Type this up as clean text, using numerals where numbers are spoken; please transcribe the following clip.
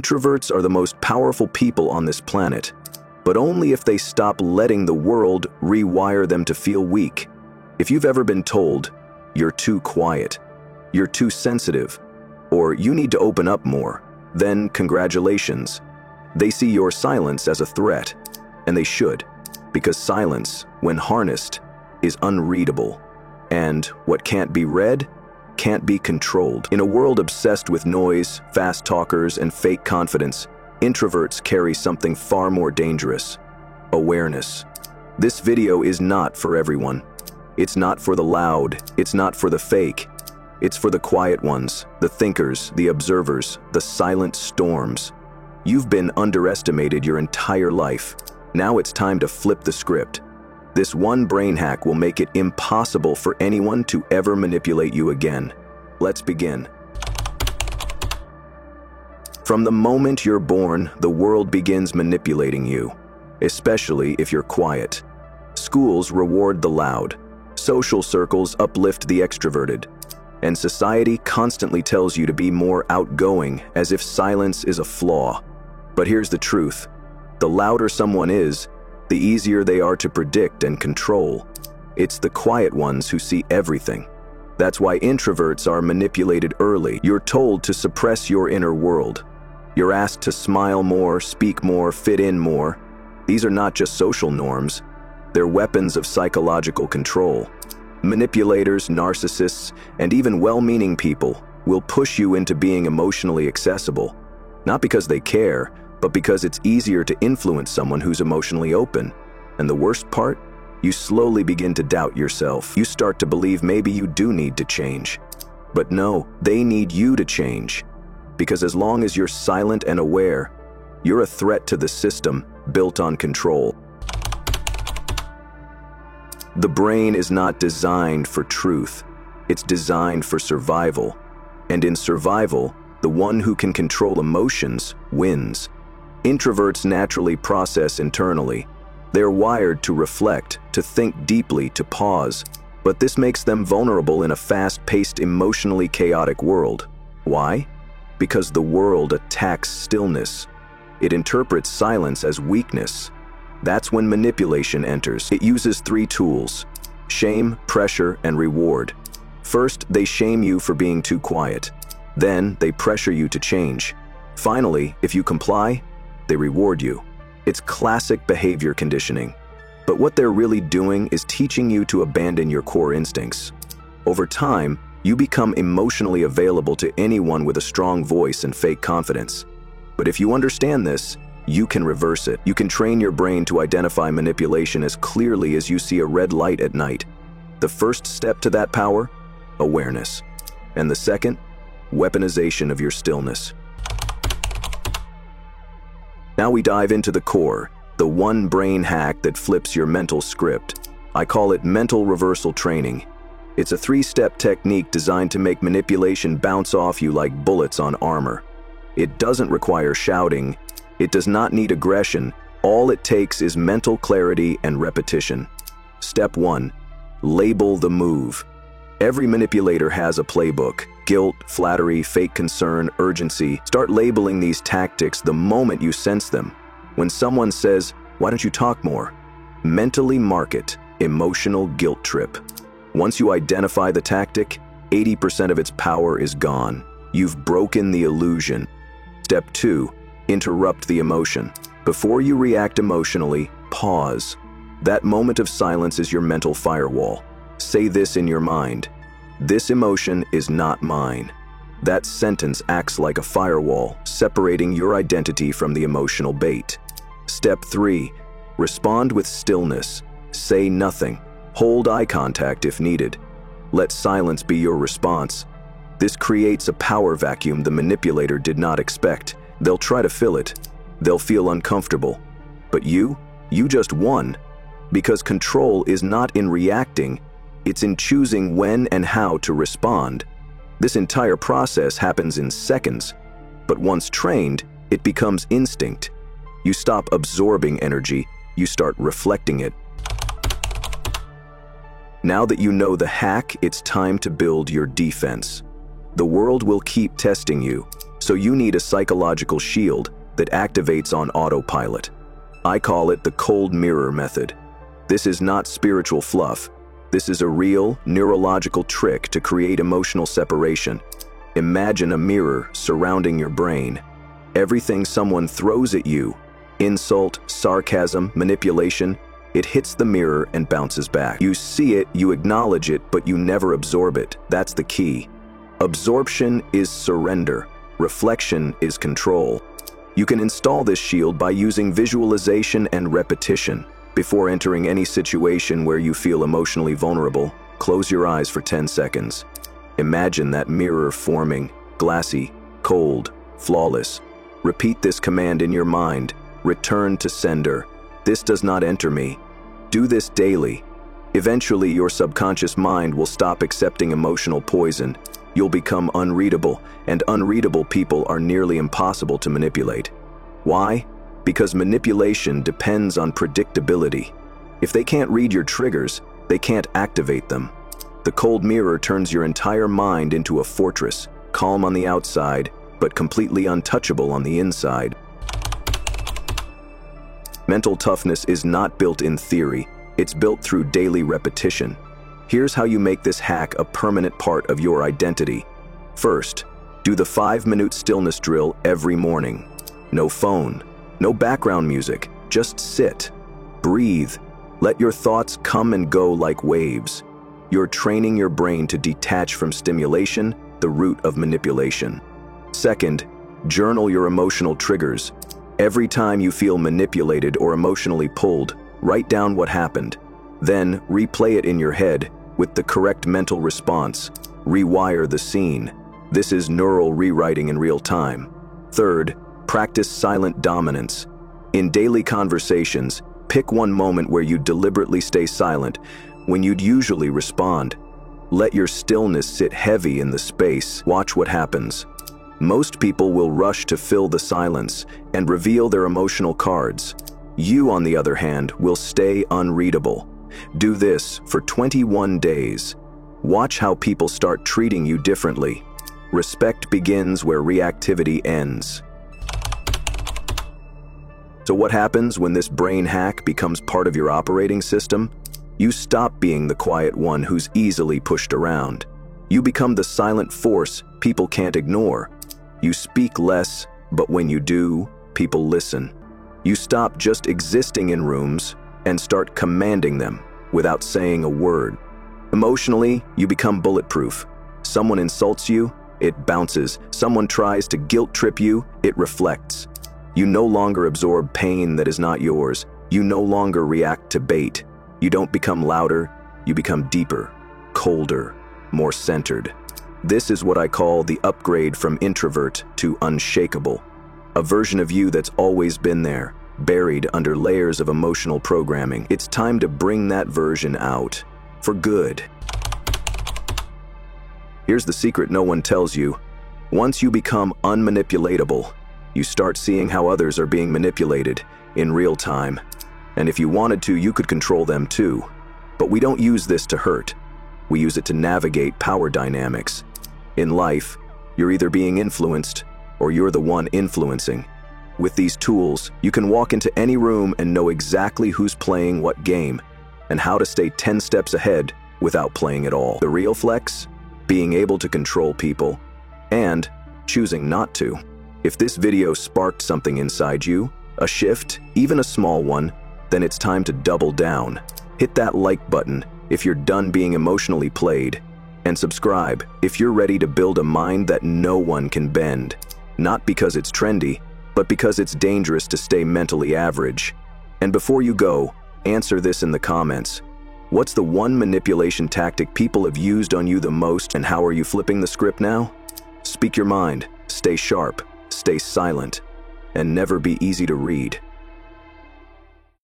Introverts are the most powerful people on this planet, but only if they stop letting the world rewire them to feel weak. If you've ever been told, "You're too quiet," "You're too sensitive," or "You need to open up more," then congratulations. They see your silence as a threat, and they should, because silence, when harnessed, is unreadable. And what can't be read can't be controlled. In a world obsessed with noise, fast talkers, and fake confidence, introverts carry something far more dangerous: awareness. This video is not for everyone. It's not for the loud, it's not for the fake. It's for the quiet ones, the thinkers, the observers, the silent storms. You've been underestimated your entire life. Now it's time to flip the script. This one brain hack will make it impossible for anyone to ever manipulate you again. Let's begin. From the moment you're born, the world begins manipulating you, especially if you're quiet. Schools reward the loud, social circles uplift the extroverted, and society constantly tells you to be more outgoing, as if silence is a flaw. But here's the truth: the louder someone is, the easier they are to predict and control. It's the quiet ones who see everything. That's why introverts are manipulated early. You're told to suppress your inner world. You're asked to smile more, speak more, fit in more. These are not just social norms. They're weapons of psychological control. Manipulators, narcissists, and even well-meaning people will push you into being emotionally accessible, not because they care, but because it's easier to influence someone who's emotionally open. And the worst part? You slowly begin to doubt yourself. You start to believe maybe you do need to change. But no, they need you to change. Because as long as you're silent and aware, you're a threat to the system built on control. The brain is not designed for truth. It's designed for survival. And in survival, the one who can control emotions wins. Introverts naturally process internally. They're wired to reflect, to think deeply, to pause. But this makes them vulnerable in a fast-paced, emotionally chaotic world. Why? Because the world attacks stillness. It interprets silence as weakness. That's when manipulation enters. It uses 3 tools: shame, pressure, and reward. First, they shame you for being too quiet. Then, they pressure you to change. Finally, if you comply, they reward you. It's classic behavior conditioning. But what they're really doing is teaching you to abandon your core instincts. Over time, you become emotionally available to anyone with a strong voice and fake confidence. But if you understand this, you can reverse it. You can train your brain to identify manipulation as clearly as you see a red light at night. The first step to that power? Awareness. And the second? Weaponization of your stillness. Now we dive into the core, the one brain hack that flips your mental script. I call it mental reversal training. It's a 3-step technique designed to make manipulation bounce off you like bullets on armor. It doesn't require shouting. It does not need aggression. All it takes is mental clarity and repetition. Step 1. Label the move. Every manipulator has a playbook: guilt, flattery, fake concern, urgency. Start labeling these tactics the moment you sense them. When someone says, "Why don't you talk more?" mentally mark it: emotional guilt trip. Once you identify the tactic, 80% of its power is gone. You've broken the illusion. Step 2. Interrupt the emotion. Before you react emotionally, pause. That moment of silence is your mental firewall. Say this in your mind: "This emotion is not mine." That sentence acts like a firewall, separating your identity from the emotional bait. Step 3. Respond with stillness. Say nothing. Hold eye contact if needed. Let silence be your response. This creates a power vacuum the manipulator did not expect. They'll try to fill it. They'll feel uncomfortable. But you just won. Because control is not in reacting, it's in choosing when and how to respond. This entire process happens in seconds, but once trained, it becomes instinct. You stop absorbing energy, you start reflecting it. Now that you know the hack, it's time to build your defense. The world will keep testing you, So you need a psychological shield that activates on autopilot. I call it the cold mirror method. This is not spiritual fluff. This is a real, neurological trick to create emotional separation. Imagine a mirror surrounding your brain. Everything someone throws at you, insult, sarcasm, manipulation, it hits the mirror and bounces back. You see it, you acknowledge it, but you never absorb it. That's the key. Absorption is surrender. Reflection is control. You can install this shield by using visualization and repetition. Before entering any situation where you feel emotionally vulnerable, close your eyes for 10 seconds. Imagine that mirror forming, glassy, cold, flawless. Repeat this command in your mind. Return to sender. This does not enter me. Do this daily. Eventually, your subconscious mind will stop accepting emotional poison. You'll become unreadable, and unreadable people are nearly impossible to manipulate. Why? Because manipulation depends on predictability. If they can't read your triggers, they can't activate them. The cold mirror turns your entire mind into a fortress, calm on the outside, but completely untouchable on the inside. Mental toughness is not built in theory, it's built through daily repetition. Here's how you make this hack a permanent part of your identity. First, do the 5-minute stillness drill every morning. No phone, no background music, just sit, breathe, let your thoughts come and go like waves. You're training your brain to detach from stimulation, the root of manipulation. Second, journal your emotional triggers. Every time you feel manipulated or emotionally pulled, write down what happened. Then, replay it in your head with the correct mental response. Rewire the scene. This is neural rewriting in real time. Third, practice silent dominance. In daily conversations, pick one moment where you deliberately stay silent, when you'd usually respond. Let your stillness sit heavy in the space. Watch what happens. Most people will rush to fill the silence and reveal their emotional cards. You, on the other hand, will stay unreadable. Do this for 21 days. Watch how people start treating you differently. Respect begins where reactivity ends. So what happens when this brain hack becomes part of your operating system? You stop being the quiet one who's easily pushed around. You become the silent force people can't ignore. You speak less, but when you do, people listen. You stop just existing in rooms and start commanding them without saying a word. Emotionally, you become bulletproof. Someone insults you, it bounces. Someone tries to guilt trip you, it reflects. You no longer absorb pain that is not yours. You no longer react to bait. You don't become louder, you become deeper, colder, more centered. This is what I call the upgrade from introvert to unshakable. A version of you that's always been there, buried under layers of emotional programming. It's time to bring that version out, for good. Here's the secret no one tells you. Once you become unmanipulatable, you start seeing how others are being manipulated in real time. And if you wanted to, you could control them too. But we don't use this to hurt. We use it to navigate power dynamics. In life, you're either being influenced or you're the one influencing. With these tools, you can walk into any room and know exactly who's playing what game and how to stay 10 steps ahead without playing at all. The real flex? Being able to control people and choosing not to. If this video sparked something inside you, a shift, even a small one, then it's time to double down. Hit that like button if you're done being emotionally played, and subscribe if you're ready to build a mind that no one can bend. Not because it's trendy, but because it's dangerous to stay mentally average. And before you go, answer this in the comments. What's the one manipulation tactic people have used on you the most, and how are you flipping the script now? Speak your mind, stay sharp, stay silent, and never be easy to read.